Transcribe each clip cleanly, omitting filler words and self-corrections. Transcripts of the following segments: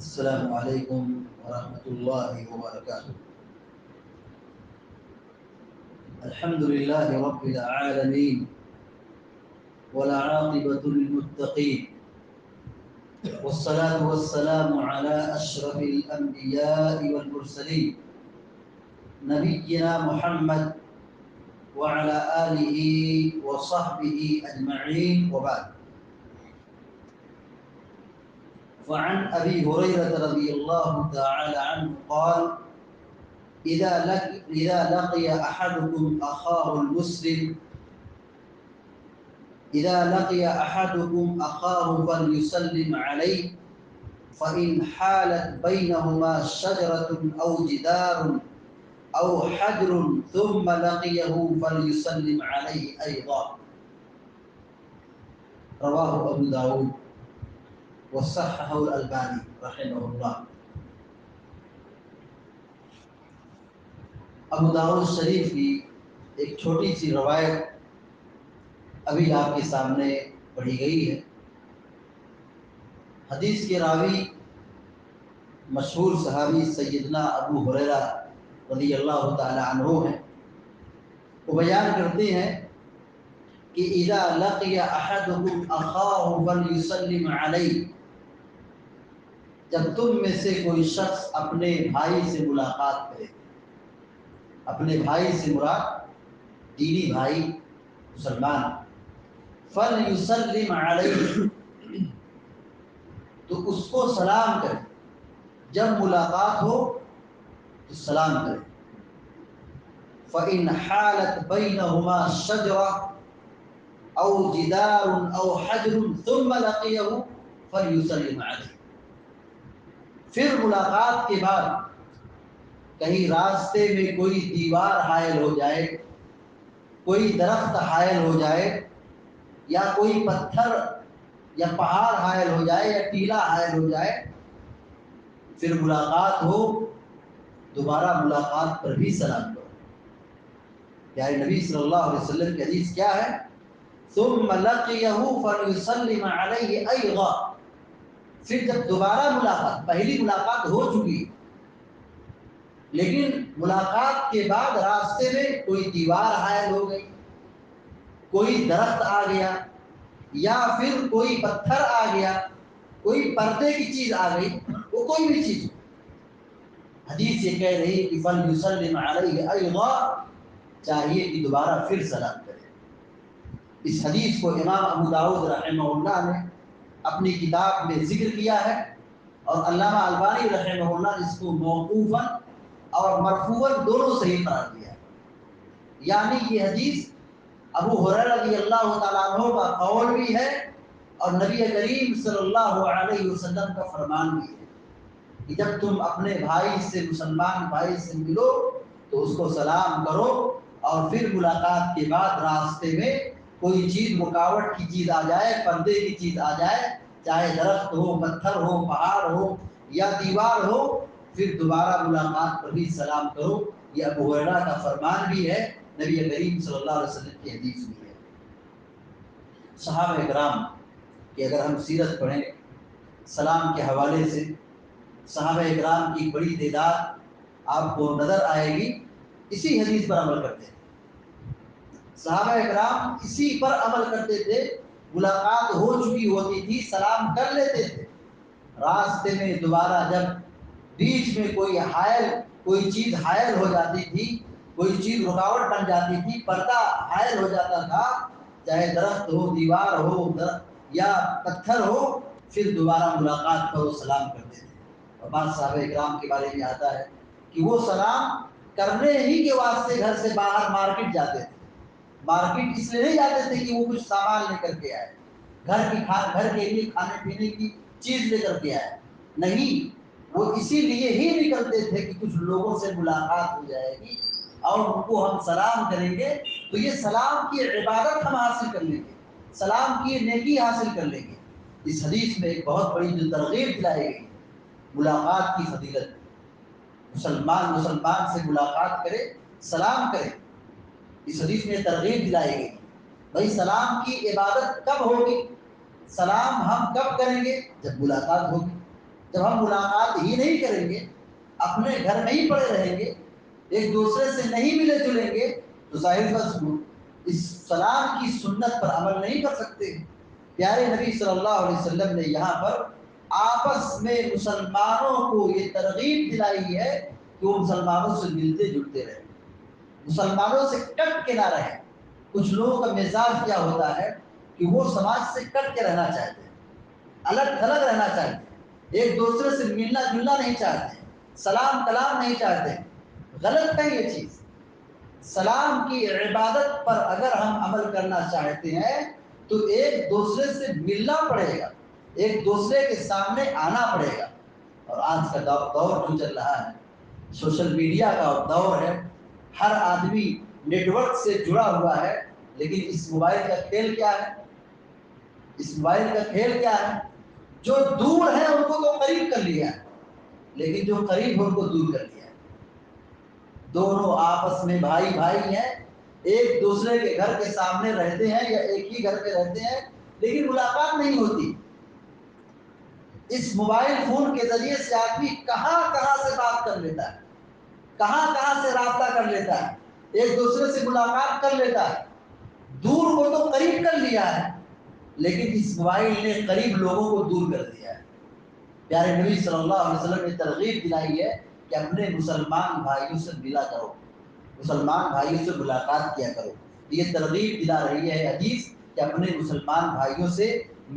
السلام علیکم ورحمۃ اللہ وبرکاتہ۔ الحمد للہ رب العالمین والعاقبۃ للمتقین والصلاة والسلام على اشرف الانبیاء والمرسلین نبینا محمد وعلى آلہ وصحبہ اجمعین وبعد۔ فعن ابی ہریرہ رضی اللہ تعالی عنہ قال إذا لقي أحدكم أخاه المسلم فليسلم عليه فإن حالت بينهما شجرة أو جدار أو حجر ثم لقيه فليسلم عليه أيضا۔ رواه أبو داود وصححه الألباني رحمه الله۔ ابو داؤد شریف کی ایک چھوٹی سی روایت ابھی آپ کے سامنے پڑھی گئی ہے۔ حدیث کے راوی مشہور صحابی سیدنا ابو ہریرہ رضی اللہ تعالی عنہ ہیں۔ وہ بیان کرتے ہیں کہ اذا لقی احدکم اخاہ فلیسلم علیہ، جب تم میں سے کوئی شخص اپنے بھائی سے ملاقات کرے، اپنے بھائی سے مراد دینی بھائی مسلمان، فلیسلم علیہ، تو اس کو سلام کرے، جب ملاقات ہو تو سلام کرے۔ فإن حالت بینہما شجرہ او جدار او حجر ثم لقیہ فلیسلم علیہ، پھر ملاقات کے بعد کہیں راستے میں کوئی دیوار حائل ہو جائے، کوئی درخت حائل ہو جائے، یا کوئی پتھر یا پہاڑ حائل ہو جائے یا ٹیلا حائل ہو جائے، پھر ملاقات ہو، دوبارہ ملاقات پر بھی سلام کرو۔ پیارے نبی صلی اللہ علیہ وسلم کی حدیث کیا ہے؟ ثم لقیہ فلیسلم علیہ ایضا، پھر جب دوبارہ ملاقات، پہلی ملاقات ہو چکی لیکن ملاقات کے بعد راستے میں کوئی دیوار حائل ہو گئی، کوئی درخت آ گیا، یا پھر کوئی پتھر آ گیا، کوئی پردے کی چیز آ گئی، وہ کوئی بھی چیز، حدیث یہ کہہ رہی کہ فلیسلم علیہ ایضا، چاہیے کہ دوبارہ پھر سلام کرے۔ اس حدیث کو امام ابو داؤد رحمہ اللہ نے اپنی کتاب میں ذکر کیا ہے، اور علامہ البانی رحمہ اللہ نے اس کو موقوفاً اور مرفوعاً دونوں صحیح قرار دیا ہے۔ یعنی یہ حدیث ابو ہریرہ رضی اللہ تعالیٰ عنہ کا قول بھی ہے، اور نبی کریم صلی اللہ علیہ وسلم کا فرمان بھی ہے کہ جب تم اپنے بھائی سے، مسلمان بھائی سے ملو تو اس کو سلام کرو، اور پھر ملاقات کے بعد راستے میں کوئی چیز، رکاوٹ کی چیز آ جائے، پردے کی چیز آ جائے، چاہے درخت ہو، پتھر ہو، پہاڑ ہو یا دیوار ہو، پھر دوبارہ ملاقات پر بھی سلام کرو۔ یہ ابو ہریرہ کا فرمان بھی ہے، نبی کریم صلی اللہ علیہ وسلم کی حدیث بھی ہے۔ صحابہ کرام کہ اگر ہم سیرت پڑھیں سلام کے حوالے سے، صحابہ کرام کی بڑی تعداد آپ کو نظر آئے گی اسی حدیث پر عمل کرتے ہیں۔ صحابہ کرام اسی پر عمل کرتے تھے، ملاقات ہو چکی ہوتی تھی سلام کر لیتے تھے، راستے میں دوبارہ جب بیچ میں کوئی چیز حائل ہو جاتی تھی، کوئی چیز رکاوٹ بن جاتی تھی، پردہ حائل ہو جاتا تھا، چاہے درخت ہو، دیوار ہو یا پتھر ہو، پھر دوبارہ ملاقات پر وہ سلام کرتے تھے۔ اور بعض صحابہ کرام کے بارے میں آتا ہے کہ وہ سلام کرنے ہی کے واسطے گھر سے باہر مارکیٹ جاتے تھے۔ مارکیٹ اس لیے نہیں جاتے تھے کہ وہ کچھ سامان لے کر کے آئے، گھر کے لیے کھانے پینے کی چیز لے کر کے آئے، نہیں، وہ اسی لیے ہی نکلتے تھے کہ کچھ لوگوں سے ملاقات ہو جائے گی اور ان کو ہم سلام کریں گے تو یہ سلام کی عبادت ہم حاصل کر لیں گے، سلام کی نیکی حاصل کر لیں گے۔ اس حدیث میں ایک بہت بڑی جو ترغیب دلائی گئی، ملاقات کی فضیلت، مسلمان سے ملاقات کرے، سلام کرے، اس حدیث میں ترغیب دلائی گئی۔ بھائی سلام کی عبادت کب ہوگی؟ سلام ہم کب کریں گے؟ جب ملاقات ہوگی۔ جب ہم ملاقات ہی نہیں کریں گے، اپنے گھر میں ہی پڑے رہیں گے، ایک دوسرے سے نہیں ملے جلیں گے، تو ظاہر اس سلام کی سنت پر عمل نہیں کر سکتے۔ پیارے نبی صلی اللہ علیہ وسلم نے یہاں پر آپس میں مسلمانوں کو یہ ترغیب دلائی ہے کہ وہ مسلمانوں سے ملتے جلتے رہیں، مسلمانوں سے کٹ کے نہ رہیں۔ کچھ لوگوں کا مزاج کیا ہوتا ہے کہ وہ سماج سے کٹ کے رہنا چاہتے ہیں، الگ تھلگ رہنا چاہتے ہیں، ایک دوسرے سے ملنا جلنا نہیں چاہتے، سلام کلام نہیں چاہتے۔ غلط ہے یہ چیز۔ سلام کی عبادت پر اگر ہم عمل کرنا چاہتے ہیں تو ایک دوسرے سے ملنا پڑے گا، ایک دوسرے کے سامنے آنا پڑے گا۔ اور آج کا دور جو چل رہا ہے، سوشل میڈیا کا دور ہے، ہر آدمی نیٹ ورک سے جڑا ہوا ہے، لیکن اس موبائل کا کھیل کیا ہے؟ اس موبائل کا کھیل کیا ہے؟ جو دور ہے ان کو تو قریب کر لیا ہے، لیکن جو قریب ہے ان کو دور کر لیا ہے۔ دونوں آپس میں بھائی بھائی ہیں، ایک دوسرے کے گھر کے سامنے رہتے ہیں یا ایک ہی گھر پہ رہتے ہیں، لیکن ملاقات نہیں ہوتی۔ اس موبائل فون کے ذریعے سے آدمی کہاں کہاں سے بات کر لیتا ہے، کہاں کہاں سے رابطہ کر لیتا ہے، ایک دوسرے سے ملاقات کر لیتا ہے۔ دور کو تو قریب کر لیا ہے، لیکن اس موبائل نے قریب لوگوں کو دور کر دیا ہے۔ پیارے نبی صلی اللہ علیہ وسلم نے ترغیب دلائی ہے کہ اپنے مسلمان بھائیوں سے ملا کرو، مسلمان بھائیوں سے ملاقات کیا کرو۔ یہ ترغیب دلا رہی ہے حدیث کہ اپنے مسلمان بھائیوں سے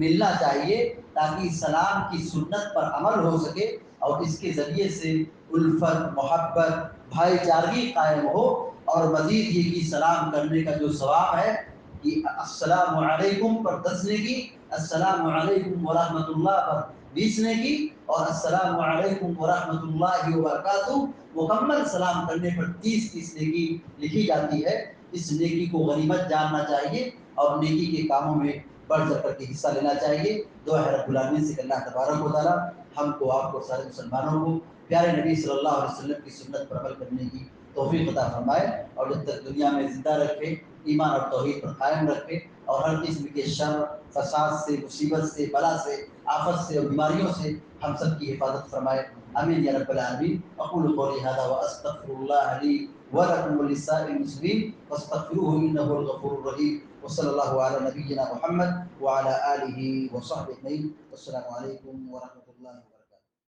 ملنا چاہیے تاکہ سلام کی سنت پر عمل ہو سکے اور اس کے ذریعے سے الفت، محبت، بھائی چارگی قائم ہو۔ اور مزید یہ کہ سلام کرنے کا جو ثواب ہے کہ السلام علیکم پر 10 نیکی، السلام علیکم ورحمۃ اللہ پر 20 نیکی، اور السلام علیکم ورحمۃ اللہ وبرکاتہ مکمل سلام کرنے پر 30 نیکی لکھی جاتی ہے۔ اس نیکی کو غنیمت جاننا چاہیے اور نیکی کے کاموں میں بڑھ چڑھ کر کے حصہ لینا چاہیے۔ دعا ہے رب العالمین سے کہ اللہ تبارک و تعالیٰ ہم کو، آپ کو، سارے مسلمانوں کو پیارے نبی صلی اللہ علیہ وسلم کی سنت پر عمل کرنے کی توفیق عطا فرمائے، اور جب تک دنیا میں زندہ رکھے، ایمان اور توحید پر قائم رکھے، اور ہر قسم کے شر، فساد سے، مصیبت سے، بلا سے، آفت سے اور بیماریوں سے ہم سب کی حفاظت فرمائے۔ آمین یا رب العالمین۔ اقول قولی هذا واستغفر الله لي ولكم ولسائر المسلمين فاستغفروه انه هو الغفور الرحيم، وصلى الله على نبينا محمد وعلى اله وصحبه اجمعين، والسلام عليكم ورحمه الله وبركاته۔